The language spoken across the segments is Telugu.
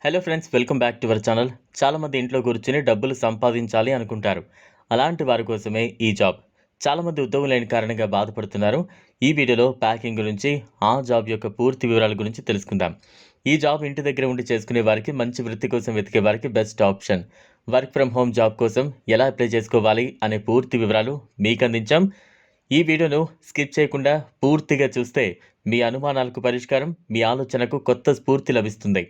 Hello friends, welcome back to our channel. చాలామంది ఇంట్లో కూర్చొని డబ్బులు సంపాదించాలి అనుకుంటారు. అలాంటి వారి కోసమే ఈ జాబ్. చాలామంది ఉద్యోగం లేని కారణంగా బాధపడుతున్నారు. ఈ వీడియోలో ప్యాకింగ్ గురించి, ఆ జాబ్ యొక్క పూర్తి వివరాల గురించి తెలుసుకుందాం. ఈ జాబ్ ఇంటి దగ్గర ఉండి చేసుకునే వారికి, మంచి వృత్తి కోసం వెతికే వారికి best option. Work from home job కోసం ఎలా అప్లై చేసుకోవాలి అనే పూర్తి వివరాలు మీకు అందించాం. ఈ వీడియోను స్కిప్ చేయకుండా పూర్తిగా చూస్తే మీ అనుమానాలకు పరిష్కారం, మీ ఆలోచనకు కొత్త స్ఫూర్తి లభిస్తుంది.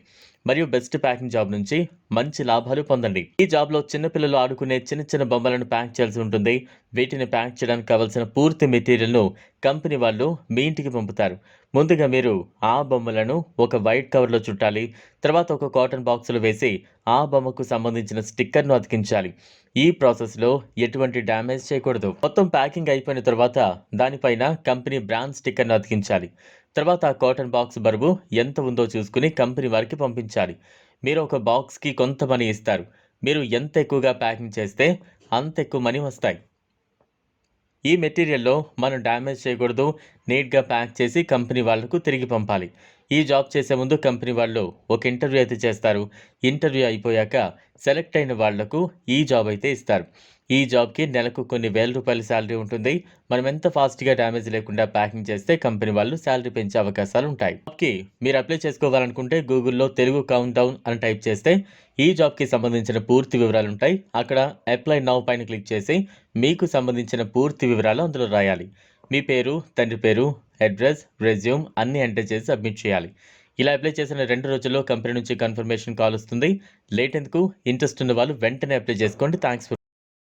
మరియు బెస్ట్ ప్యాకింగ్ జాబ్ నుంచి మంచి లాభాలు పొందండి. ఈ జాబ్లో చిన్నపిల్లలు ఆడుకునే చిన్న చిన్న బొమ్మలను ప్యాక్ చేయాల్సి ఉంటుంది. వీటిని ప్యాక్ చేయడానికి కావాల్సిన పూర్తి మెటీరియల్ను కంపెనీ వాళ్ళు మీ ఇంటికి పంపుతారు. ముందుగా మీరు ఆ బొమ్మలను ఒక వైట్ కవర్లో చుట్టాలి. తర్వాత ఒక కాటన్ బాక్సులో వేసి ఆ బొమ్మకు సంబంధించిన స్టిక్కర్ను అతికించాలి. ఈ ప్రాసెస్లో ఎటువంటి డ్యామేజ్ చేయకూడదు. మొత్తం ప్యాకింగ్ అయిపోయిన తర్వాత దానిపైన కంపెనీ బ్రాండ్ స్టిక్కర్ను అతికించాలి. తర్వాత ఆ కాటన్ బాక్స్ బరువు ఎంత ఉందో చూసుకుని కంపెనీ వారికి పంపించాలి. మీరు ఒక బాక్స్కి కొంత మనీ ఇస్తారు. మీరు ఎంత ఎక్కువగా ప్యాకింగ్ చేస్తే అంత ఎక్కువ మనీ వస్తాయి. ఈ మెటీరియల్లో మనం డ్యామేజ్ చేయకూడదు. నీట్గా ప్యాక్ చేసి కంపెనీ వాళ్లకు తిరిగి పంపాలి. ఈ జాబ్ చేసే ముందు కంపెనీ వాళ్ళు ఒక ఇంటర్వ్యూ అయితే చేస్తారు. ఇంటర్వ్యూ అయిపోయాక సెలెక్ట్ అయిన వాళ్లకు ఈ జాబ్ అయితే ఇస్తారు. ఈ జాబ్కి నెలకు కొన్ని వేల రూపాయల శాలరీ ఉంటుంది. మనం ఎంత ఫాస్ట్గా డ్యామేజ్ లేకుండా ప్యాకింగ్ చేస్తే కంపెనీ వాళ్ళు శాలరీ పెంచే అవకాశాలు ఉంటాయి. జాబ్కి మీరు అప్లై చేసుకోవాలనుకుంటే గూగుల్లో తెలుగు కౌంట్ డౌన్ అని టైప్ చేస్తే ఈ జాబ్కి సంబంధించిన పూర్తి వివరాలు ఉంటాయి. అక్కడ అప్లై నౌ పైన క్లిక్ చేసి మీకు సంబంధించిన పూర్తి వివరాలు అందులో రాయాలి. మీ పేరు, తండ్రి పేరు, అడ్రస్, రెజ్యూమ్ అన్నీ ఎంటర్ చేసి సబ్మిట్ చేయాలి. ఇలా అప్లై చేసిన 2 రోజుల్లో కంపెనీ నుంచి కన్ఫర్మేషన్ కాల్ వస్తుంది. లేట్ ఎందుకు? ఇంట్రెస్ట్ ఉన్న వాళ్ళు వెంటనే అప్లై చేసుకోండి. థ్యాంక్స్.